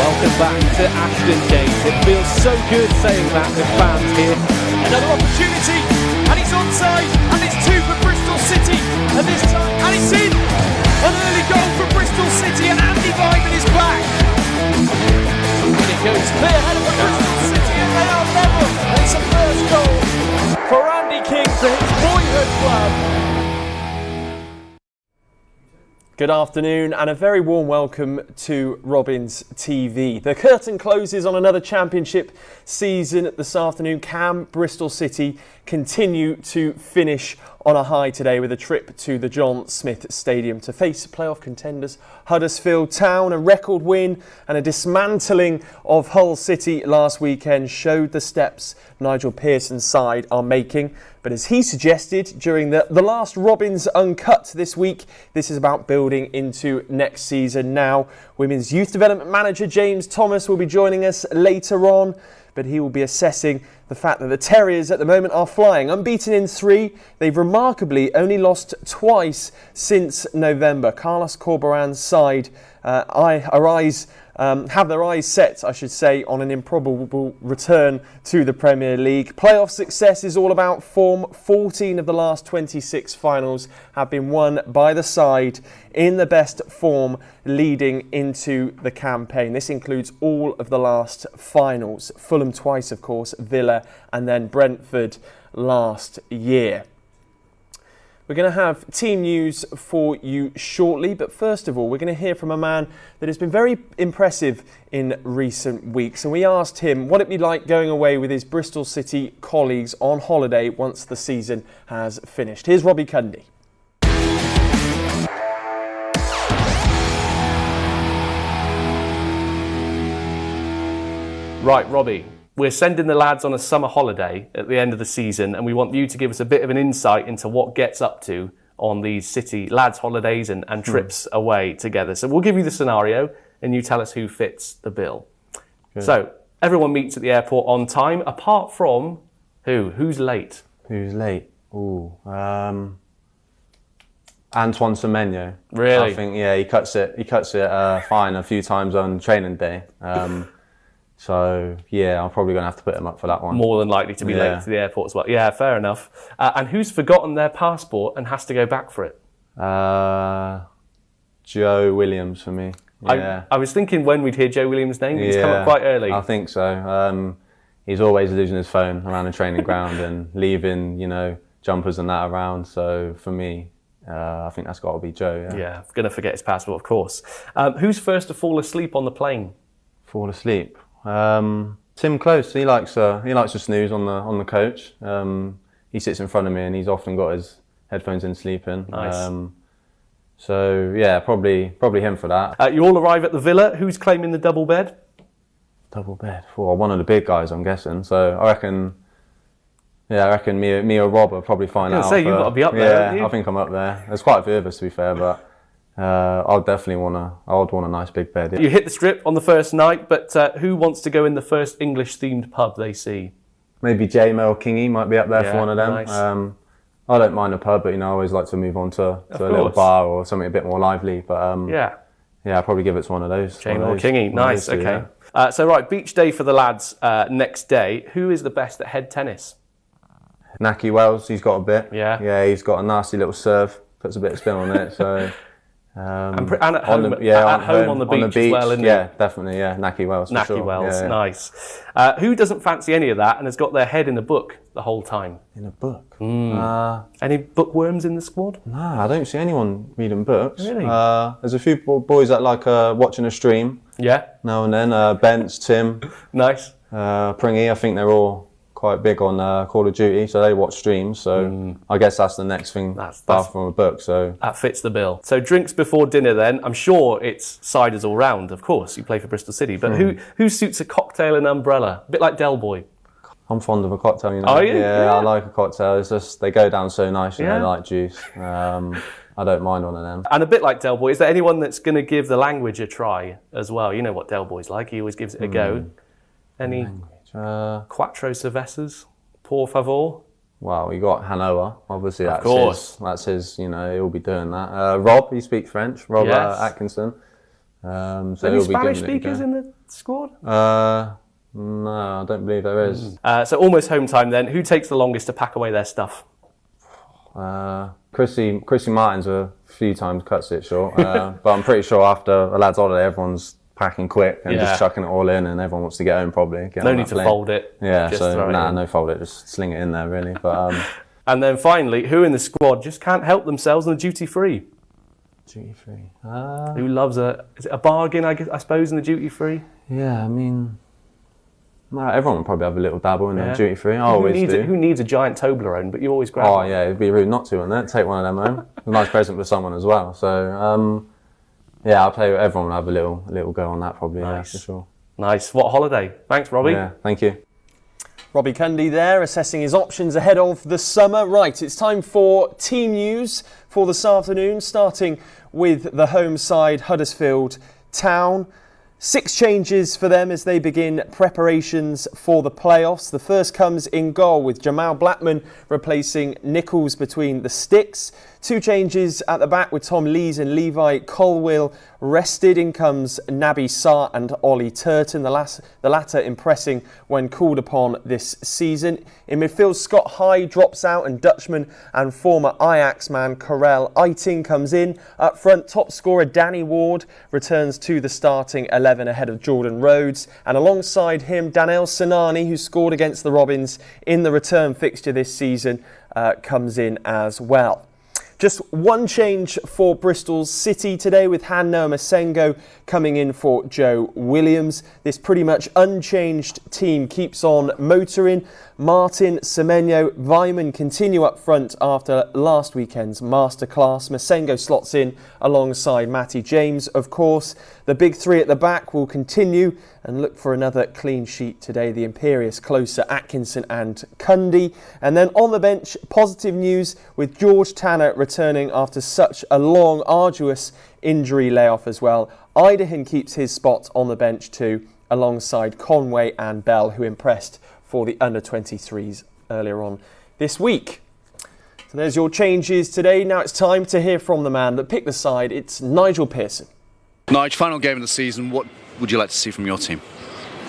Welcome back to Ashton Gate. It feels so good saying that with fans here. Another opportunity, and he's onside, and it's two for Bristol City, and this time, and it's in! An early goal for Bristol City, and Andy Vyman is back! And it goes clear header for Bristol City, and they are level! And it's a first goal for Andy King for his boyhood club. Good afternoon and a very warm welcome to Robins TV. The curtain closes on another championship season this afternoon. Can Bristol City continue to finish on a high today with a trip to the John Smith Stadium to face playoff contenders Huddersfield Town? A record win and a dismantling of Hull City last weekend showed the steps Nigel Pearson's side are making. But as he suggested during the last Robins Uncut this week, this is about building into next season now. Women's Youth Development Manager James Thomas will be joining us later on, but he will be assessing the fact that the Terriers at the moment are flying. Unbeaten in 3, they've remarkably only lost twice since November. Carlos Corberan's side have their eyes set, I should say, on an improbable return to the Premier League. Playoff success is all about form. 14 of the last 26 finals have been won by the side in the best form leading into the campaign. This includes all of the last finals. Fulham twice, of course, Villa, and then Brentford last year. We're going to have team news for you shortly, but first of all, we're going to hear from a man that has been very impressive in recent weeks. And we asked him what it'd be like going away with his Bristol City colleagues on holiday once the season has finished. Here's Robbie Cundy. Right, Robbie. We're sending the lads on a summer holiday at the end of the season, and we want you to give us a bit of an insight into what gets up to on these City lads' holidays and trips away together. So we'll give you the scenario, and you tell us who fits the bill. Good. So everyone meets at the airport on time, apart from who? Who's late? Who's late? Ooh, Antoine Semenyo. Really? I think he cuts it fine a few times on training day. So, yeah, I'm probably going to have to put him up for that one. More than likely to be late to the airport as well. Yeah, fair enough. And who's forgotten their passport and has to go back for it? Joe Williams for me. Yeah. I was thinking when we'd hear Joe Williams' name, he's come up quite early. I think so. He's always losing his phone around the training ground and leaving, jumpers and that around. So, for me, I think that's got to be Joe. Yeah, going to forget his passport, of course. Who's first to fall asleep on the plane? Fall asleep? Tim Close, he likes to snooze on the coach. He sits in front of me and he's often got his headphones in sleeping. Nice. So yeah, probably him for that. You all arrive at the villa. Who's claiming the double bed? Double bed? Well, one of the big guys, I'm guessing. So I reckon me or Rob will probably find out. You've got to be up there. Yeah, I think I'm up there. There's quite a few of us, to be fair, but. I'd want a nice big bed. You hit the strip on the first night, but who wants to go in the first English-themed pub they see? Maybe J-Mo or Kingy might be up there for one of them. Nice. I don't mind a pub, but I always like to move on to a little bar or something a bit more lively. But I'll probably give it to one of those. J-Mo or Kingy, nice. Okay. Yeah. So right, beach day for the lads next day. Who is the best at head tennis? Naki Wells, he's got a bit. Yeah, he's got a nasty little serve. Puts a bit of spin on it. So. And at home, on the beach as well, isn't it? Definitely, Naki Wells. Naki Wells, nice. Who doesn't fancy any of that and has got their head in a book the whole time? In a book? Any bookworms in the squad? No, I don't see anyone reading books. Really? There's a few boys that like watching a stream. Yeah. Now and then. Bence, Tim. Nice. Pringy, I think they're all quite big on Call of Duty, so they watch streams. So I guess that's the next thing apart from a book. So that fits the bill. So drinks before dinner then. I'm sure it's ciders all round, of course. You play for Bristol City. But who suits a cocktail and umbrella? A bit like Del Boy. I'm fond of a cocktail, Are you? Yeah, I like a cocktail. It's just, they go down so nice and they like juice. I don't mind one of them. And a bit like Del Boy, is there anyone that's going to give the language a try as well? You know what Del Boy's like. He always gives it a go. Any Quattro Cervezas, por favor? Well, we got Hanoa, obviously. That's his, he'll be doing that. Rob, he speaks French. Rob Atkinson. So any Spanish speakers in the squad? No, I don't believe there is. So almost home time then. Who takes the longest to pack away their stuff? Chrissy Martins a few times cuts it short, but I'm pretty sure after a lad's holiday, everyone's packing quick and just chucking it all in, and everyone wants to get home probably. No need to fold it. Yeah, just so no fold it, just sling it in there really. But and then finally, who in the squad just can't help themselves on the duty free? Duty free. Who loves is it a bargain? I suppose in the duty free. Yeah, I mean, everyone would probably have a little dabble in the duty free. I always do. Who needs a giant Toblerone? But you always grab. Oh yeah, it'd be rude not to, wouldn't it? Take one of them home. A nice present for someone as well. So yeah, I'll play. Everyone will have a little go on that probably. Nice. Yeah, for sure. Nice. What a holiday. Thanks, Robbie. Yeah, thank you. Robbie Cundy there, assessing his options ahead of the summer. Right, it's time for team news for this afternoon, starting with the home side, Huddersfield Town. 6 changes for them as they begin preparations for the playoffs. The first comes in goal with Jamal Blackman replacing Nichols between the sticks. 2 changes at the back with Tom Lees and Levi Colwill rested. In comes Naby Sarr and Ollie Turton, the latter impressing when called upon this season. In midfield, Scott High drops out and Dutchman and former Ajax man Karel Eiting comes in. Up front, top scorer Danny Ward returns to the starting 11 ahead of Jordan Rhodes. And alongside him, Daniel Sinani, who scored against the Robins in the return fixture this season, comes in as well. Just one change for Bristol City today with Hanno Masengo coming in for Joe Williams. This pretty much unchanged team keeps on motoring. Martin, Semenyo, Vyman continue up front after last weekend's masterclass. Masengo slots in alongside Matty James, of course. The big 3 at the back will continue and look for another clean sheet today. The imperious closer Atkinson and Cundy. And then on the bench, positive news with George Tanner returning after such a long, arduous injury layoff as well. Idahan keeps his spot on the bench too, alongside Conway and Bell, who impressed for the under-23s earlier on this week. So there's your changes today. Now it's time to hear from the man that picked the side. It's Nigel Pearson. Nigel, final game of the season. What would you like to see from your team?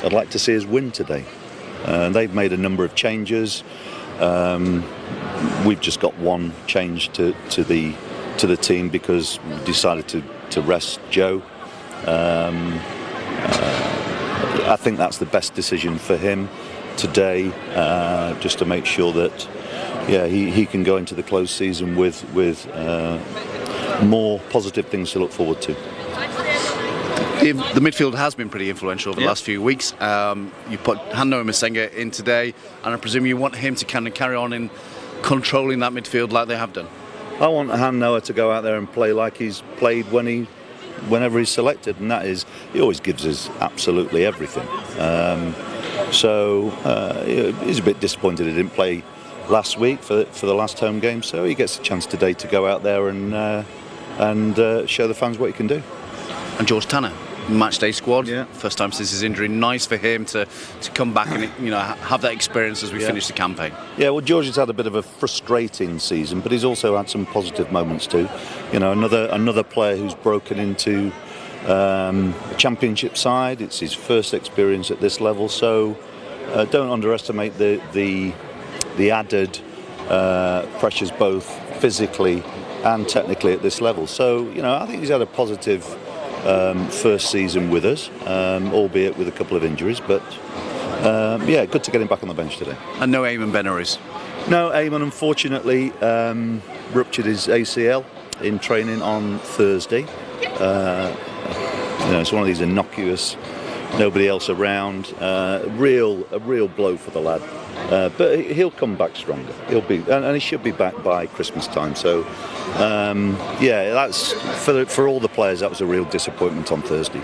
I'd like to see us win today. They've made a number of changes. We've just got one change to the team because we decided to rest Joe. I think that's the best decision for him today, just to make sure that he can go into the close season with more positive things to look forward to. The midfield has been pretty influential over the last few weeks. You put Hanno Masenga in today, and I presume you want him to kind of carry on in controlling that midfield like they have done. I want Hanno to go out there and play like he's played whenever he's selected, and that is, he always gives us absolutely everything. So he's a bit disappointed he didn't play last week for the last home game, so he gets a chance today to go out there and show the fans what he can do. And George Tanner, matchday squad, first time since his injury. Nice for him to come back and have that experience as we finish the campaign. Yeah, well, George has had a bit of a frustrating season, but he's also had some positive moments too. Another player who's broken into a championship side. It's his first experience at this level, so don't underestimate the added pressures both physically and technically at this level. So I think he's had a positive first season with us, albeit with a couple of injuries, but good to get him back on the bench today. And no Eamon Benaris? No, Eamon unfortunately ruptured his ACL in training on Thursday. It's one of these innocuous, nobody else around, a real blow for the lad. But he'll come back stronger. And he should be back by Christmas time. So, that's for all the players. That was a real disappointment on Thursday.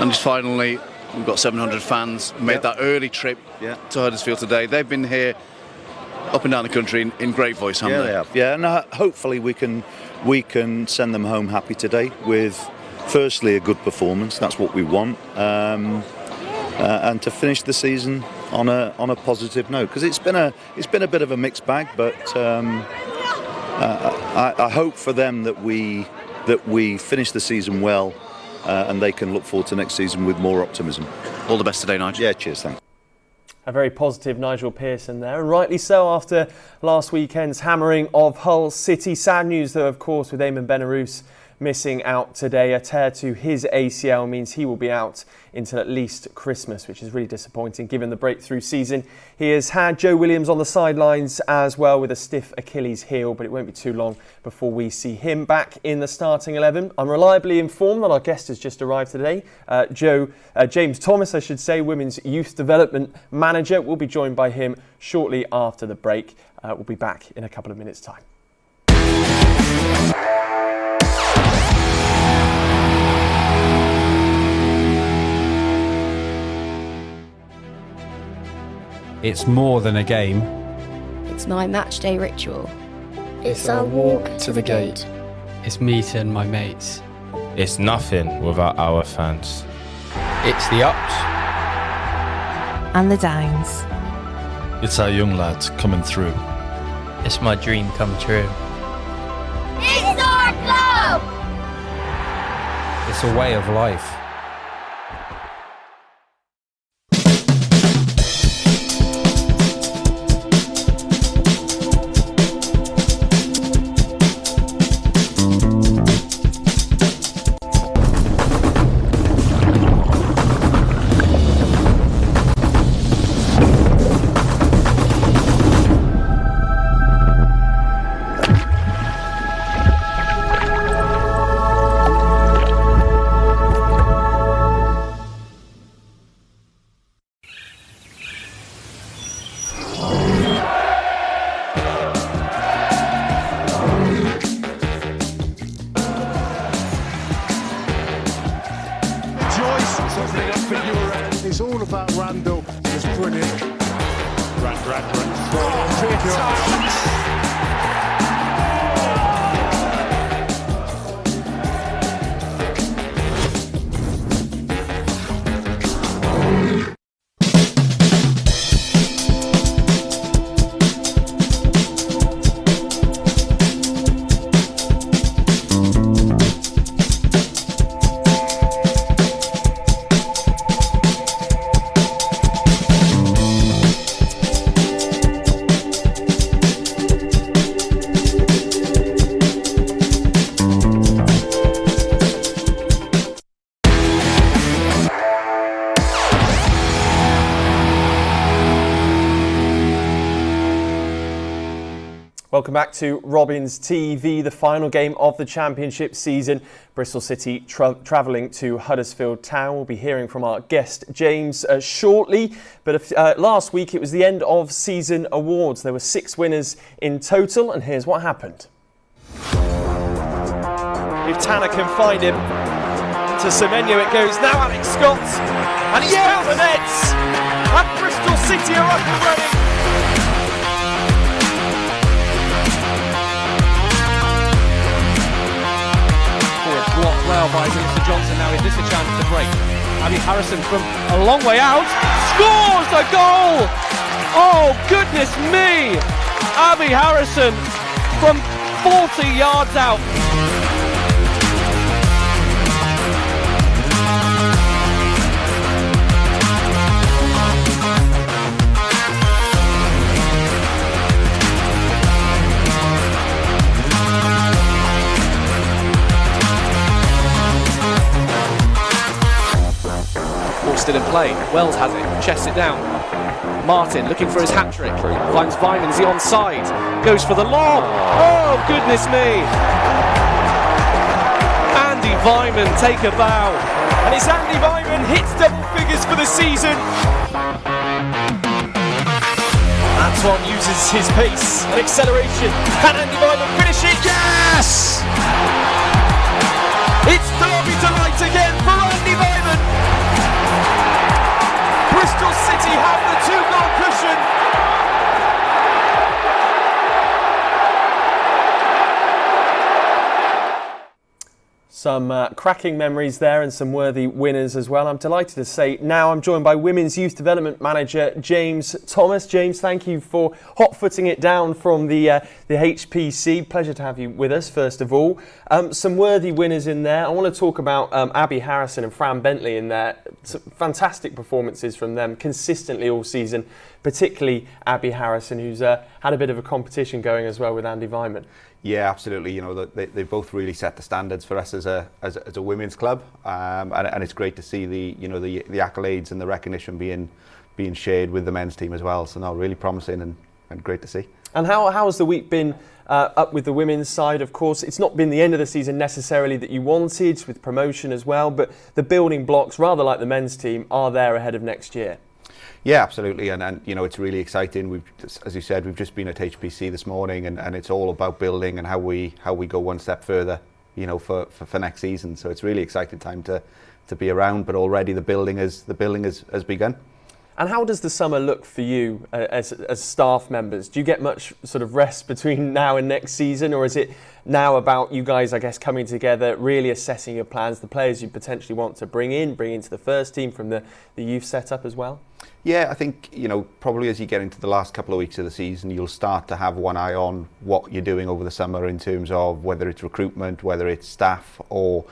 And just finally, we've got 700 fans made that early trip to Huddersfield today. They've been here up and down the country in great voice, haven't they? They have. Yeah, and hopefully we can send them home happy today with, firstly, a good performance. That's what we want. And to finish the season on a positive note, because it's been a bit of a mixed bag, but I hope for them that we finish the season well, and they can look forward to next season with more optimism. All the best today, Nigel. Yeah, cheers, thanks. A very positive Nigel Pearson there, and rightly so after last weekend's hammering of Hull City. Sad news though, of course, with Eamon Benarous missing out today. A tear to his ACL means he will be out until at least Christmas, which is really disappointing given the breakthrough season he has had. Joe Williams on the sidelines as well with a stiff Achilles heel, but it won't be too long before we see him back in the starting 11. I'm reliably informed that our guest has just arrived today. James Thomas, I should say, Women's Youth Development Manager. We'll be joined by him shortly after the break. We'll be back in a couple of minutes' time. It's more than a game. It's my match day ritual. It's our walk to the gate. It's meeting my mates. It's nothing without our fans. It's the ups and the downs. It's our young lads coming through. It's my dream come true. It's our club! It's a way of life. It's all about Randall. It's brilliant. Welcome back to Robins TV, the final game of the Championship season. Bristol City travelling to Huddersfield Town. We'll be hearing from our guest James shortly. But last week it was the end of season awards. There were 6 winners in total, and here's what happened. If Tanner can find him, to Semenyo it goes. Now Alex Scott, and he's found the nets, and Bristol City are up and running. Blocked well by Mr. Johnson. Now is this a chance to break? Abby Harrison from a long way out scores a goal! Oh goodness me! Abby Harrison from 40 yards out. Still in play. Wells has it, chests it down. Martin looking for his hat-trick. Finds Vyman, is he onside? Goes for the lob. Oh, goodness me. Andy Vyman, take a bow. And it's Andy Vyman, hits double figures for the season. Antoine uses his pace and acceleration. Can Andy Vyman finish it? Yes! It's Derby delight again for Andy Vyman. Bristol City have the 2-goal cushion. Some cracking memories there and some worthy winners as well. I'm delighted to say now I'm joined by Women's Youth Development Manager James Thomas. James, thank you for hot-footing it down from the HPC. Pleasure to have you with us, first of all. Some worthy winners in there. I want to talk about Abby Harrison and Fran Bentley in there. Some fantastic performances from them consistently all season, particularly Abby Harrison, who's had a bit of a competition going as well with Andy Vyman. Yeah, absolutely. You know, they both really set the standards for us as a women's club, and it's great to see the accolades and the recognition being shared with the men's team as well. So no, really promising and great to see. And how has the week been up with the women's side? Of course, it's not been the end of the season necessarily that you wanted, with promotion as well, but the building blocks, rather like the men's team, are there ahead of next year. Yeah, absolutely, and you know, it's really exciting. As you said, we've just been at HPC this morning, and it's all about building and how we go one step further, you know, for next season. So it's really exciting time to be around. But already the building has begun. And how does the summer look for you as staff members? Do you get much sort of rest between now and next season, or is it now about you guys, I guess, coming together, really assessing your plans, the players you potentially want to bring into the first team from the youth setup as well? Yeah, I think, you know, probably as you get into the last couple of weeks of the season, you'll start to have one eye on what you're doing over the summer in terms of whether it's recruitment, whether it's staff or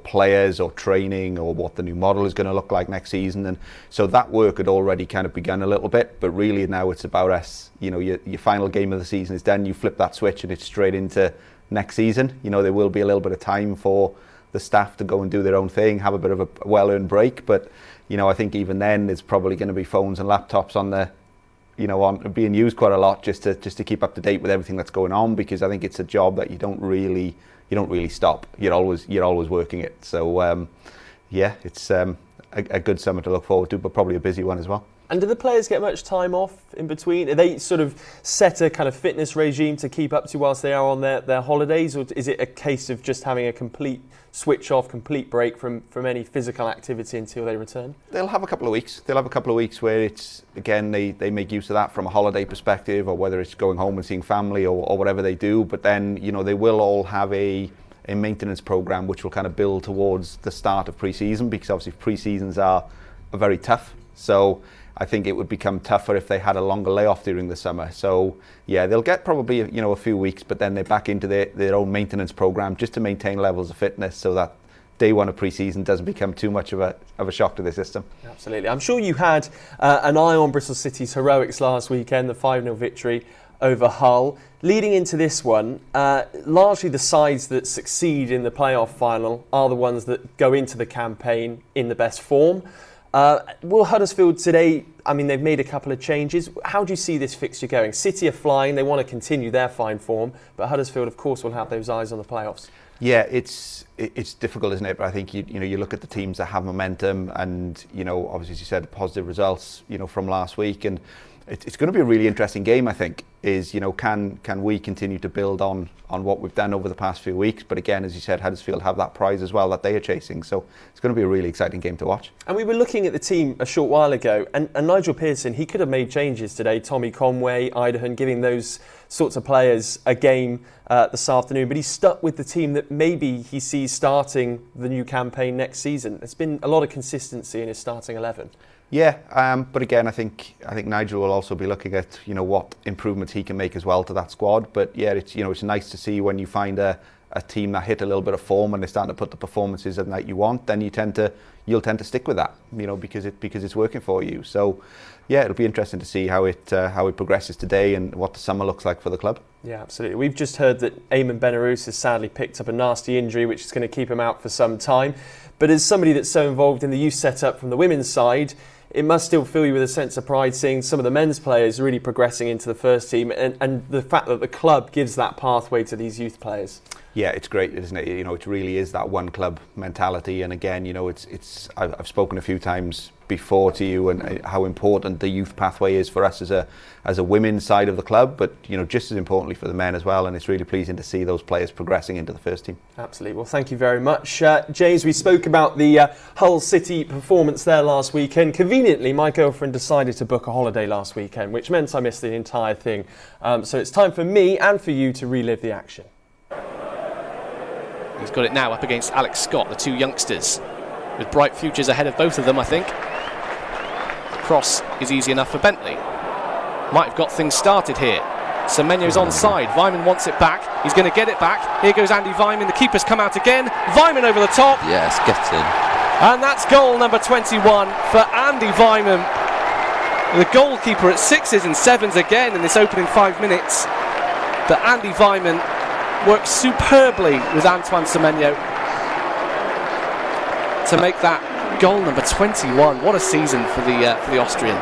players or training, or what the new model is going to look like next season. And so that work had already kind of begun a little bit, but really now it's about us. You know, your final game of the season is done, you flip that switch and it's straight into next season. You know, there will be a little bit of time for the staff to go and do their own thing, have a bit of a well-earned break, but you know, I think even then there's probably going to be phones and laptops being used quite a lot just to keep up to date with everything that's going on, because I think it's a job that you don't really stop. You're always working it. So yeah, it's a good summer to look forward to, but probably a busy one as well. And do the players get much time off in between? Are they sort of set a kind of fitness regime to keep up to whilst they are on their holidays, or is it a case of just having a complete switch off, complete break from any physical activity until they return? They'll have a couple of weeks. They'll have a couple of weeks where it's, again, they make use of that from a holiday perspective, or whether it's going home and seeing family or whatever they do. But then, you know, they will all have a maintenance program which will kind of build towards the start of pre-season, because obviously pre-seasons are very tough. So I think it would become tougher if they had a longer layoff during the summer. So yeah, they'll get probably a few weeks, but then they're back into their own maintenance program just to maintain levels of fitness, so that day one of pre-season doesn't become too much of a shock to the system. Absolutely. I'm sure you had an eye on Bristol City's heroics last weekend, the 5-0 victory over Hull. Leading into this one, largely the sides that succeed in the playoff final are the ones that go into the campaign in the best form. Will Huddersfield today, I mean, they've made a couple of changes. How do you see this fixture going? City are flying, they want to continue their fine form, but Huddersfield, of course, will have those eyes on the playoffs. Yeah, it's difficult, isn't it? But I think you look at the teams that have momentum, and you know, obviously, as you said, positive results, you know, from last week, and it's going to be a really interesting game. I think is, you know, can we continue to build on what we've done over the past few weeks? But again, as you said, Huddersfield have that prize as well that they are chasing. So it's going to be a really exciting game to watch. And we were looking at the team a short while ago, and Nigel Pearson, he could have made changes today. Tommy Conway, Idahan, giving those sorts of players a game this afternoon, but he's stuck with the team that maybe he sees starting the new campaign next season. There's been a lot of consistency in his starting 11. Yeah, but again, I think Nigel will also be looking at, you know, what improvements he can make as well to that squad. But yeah, it's nice to see when you find a team that hit a little bit of form and they're starting to put the performances that you want, then you'll tend to stick with that, you know, because it's working for you. So yeah, it'll be interesting to see how it progresses today and what the summer looks like for the club. Yeah, absolutely. We've just heard that Eamon Benarous has sadly picked up a nasty injury, which is going to keep him out for some time. But as somebody that's so involved in the youth setup from the women's side, it must still fill you with a sense of pride seeing some of the men's players really progressing into the first team, and the fact that the club gives that pathway to these youth players. Yeah, it's great, isn't it? You know, it really is that one club mentality. And again, you know, I've spoken a few times before to you and how important the youth pathway is for us as a women's side of the club, but you know, just as importantly for the men as well. And it's really pleasing to see those players progressing into the first team. Absolutely. Well, thank you very much, James. We spoke about the Hull City performance there last weekend. Conveniently, my girlfriend decided to book a holiday last weekend, which meant I missed the entire thing. So it's time for me and for you to relive the action. He's got it now up against Alex Scott, the two youngsters, with bright futures ahead of both of them, I think. The cross is easy enough for Bentley. Might have got things started here. Semenyo's onside. Weimann wants it back. He's going to get it back. Here goes Andy Weimann. The keeper's come out again. Weimann over the top. Yes, get in. And that's goal number 21 for Andy Weimann. The goalkeeper at 6s and 7s again in this opening 5 minutes. But Andy Weimann works superbly with Antoine Semenyo to make that goal number 21. What a season for the Austrian.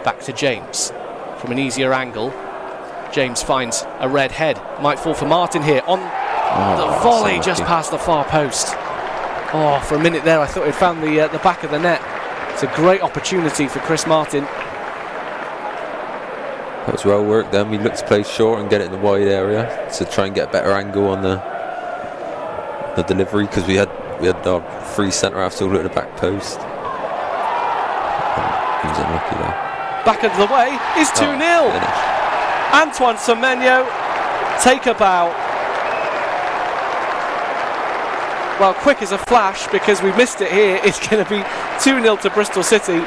Back to James from an easier angle. James finds a red head. Might fall for Martin here on the volley just past the far post. Oh, for a minute there I thought he'd found the back of the net. It's a great opportunity for Chris Martin. That was well worked then. We looked to play short and get it in the wide area to try and get a better angle on the delivery, because we had our free centre half still at the back post. He was unlucky there. Back of the way is 2-0. Antoine Semenyo, take a bow. Well, quick as a flash, because we missed it here. It's going to be 2-0 to Bristol City.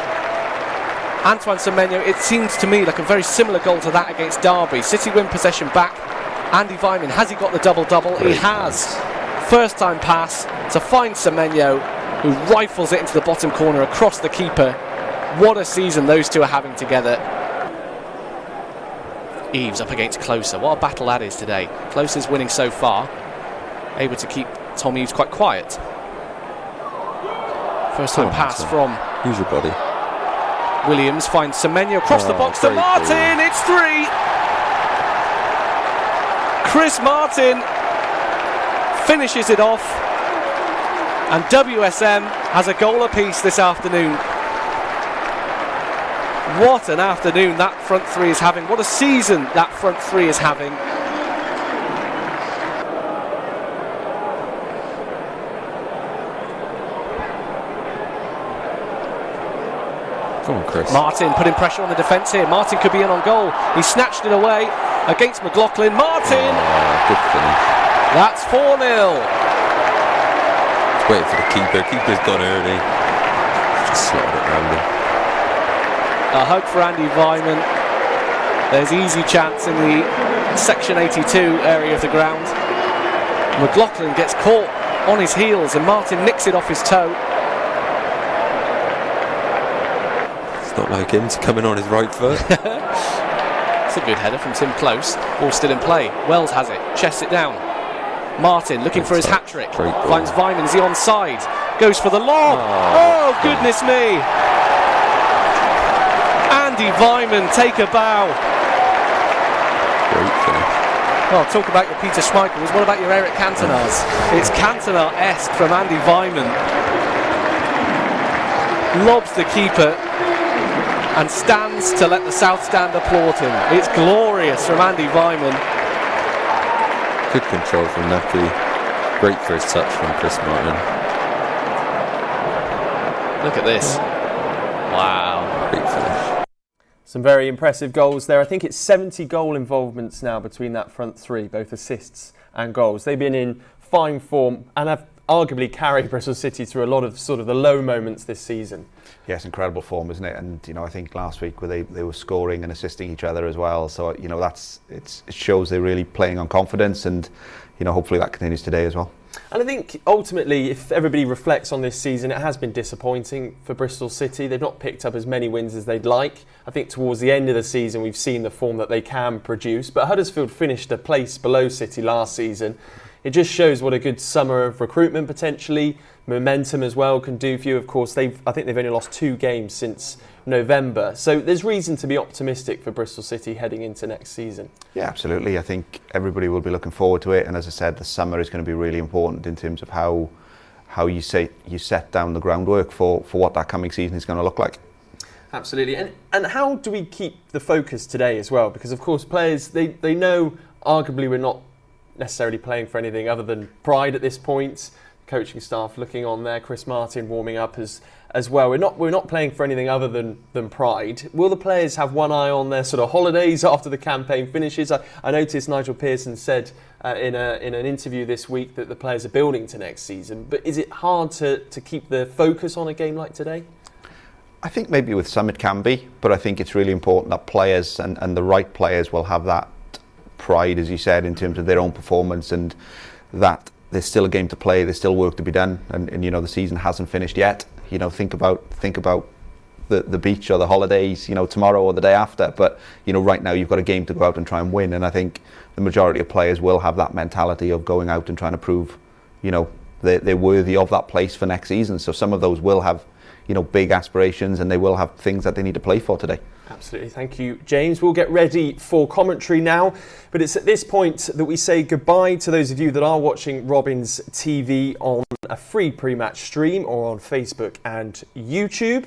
Antoine Semenyo, it seems to me like a very similar goal to that against Derby. City win possession back. Andy Weimann, has he got the double-double? He has. First time pass to find Semenyo, who rifles it into the bottom corner across the keeper. What a season those two are having together. Eves up against Closer. What a battle that is today. Closer's winning so far. Able to keep Tom Eves quite quiet. First time pass from... Use your body. Williams finds Semenyo across the box to Martin. It's 3. Chris Martin finishes it off. And WSM has a goal apiece this afternoon. What an afternoon that front three is having. What a season that front three is having. Come on, Chris. Martin putting pressure on the defence here. Martin could be in on goal. He snatched it away against McLaughlin. Martin! Good finish. That's 4-0. Just waiting for the keeper. Keeper's gone early. Just slotted it round him. A hug for Andy Weimann. There's easy chance in the section 82 area of the ground. McLaughlin gets caught on his heels and Martin nicks it off his toe. It's not like him to come in on his right foot. It's a good header from Tim Close. Ball still in play. Wells has it. Chests it down. Martin looking for his hat-trick. Finds Weimann. Is he onside? Goes for the lob. Oh, goodness me. Andy Weimann, take a bow. Great finish. Oh, talk about your Peter Schmeichels. What about your Eric Cantonars? It's Cantona-esque from Andy Weimann. Lobs the keeper and stands to let the South Stand applaud him. It's glorious from Andy Weimann. Good control from Naki. Great first touch from Chris Martin. Look at this. Wow. Great finish. Some very impressive goals there. I think it's 70 goal involvements now between that front three, both assists and goals. They've been in fine form and have arguably carried Bristol City through a lot of sort of the low moments this season. Yes, incredible form, isn't it? And I think last week where they were scoring and assisting each other as well. So it shows they're really playing on confidence, and hopefully that continues today as well. And I think ultimately, if everybody reflects on this season, it has been disappointing for Bristol City. They've not picked up as many wins as they'd like. I think towards the end of the season, we've seen the form that they can produce. But Huddersfield finished a place below City last season. It just shows what a good summer of recruitment potentially, momentum as well can do for you. Of course, I think they've only lost 2 games since November. So there's reason to be optimistic for Bristol City heading into next season. Yeah, absolutely. I think everybody will be looking forward to it. And as I said, the summer is going to be really important in terms of how you set down the groundwork for what that coming season is going to look like. Absolutely. And how do we keep the focus today as well? Because, of course, players, they know arguably we're not necessarily playing for anything other than pride at this point. Coaching staff looking on there. Chris Martin warming up as as well. We're not playing for anything other than pride. Will the players have one eye on their sort of holidays after the campaign finishes? I noticed Nigel Pearson said in an interview this week that the players are building to next season. But is it hard to keep the focus on a game like today? I think maybe with some it can be, but I think it's really important that players and the right players will have that pride, as you said, in terms of their own performance, and that there's still a game to play, there's still work to be done, and you know, the season hasn't finished yet. You know, think about the beach or the holidays, you know, tomorrow or the day after, but you know, right now you've got a game to go out and try and win, and I think the majority of players will have that mentality of going out and trying to prove, you know, they're worthy of that place for next season. So some of those will have, you know, big aspirations, and they will have things that they need to play for today. Absolutely. Thank you, James. We'll get ready for commentary now, but it's at this point that we say goodbye to those of you that are watching Robins TV on a free pre-match stream or on Facebook and YouTube.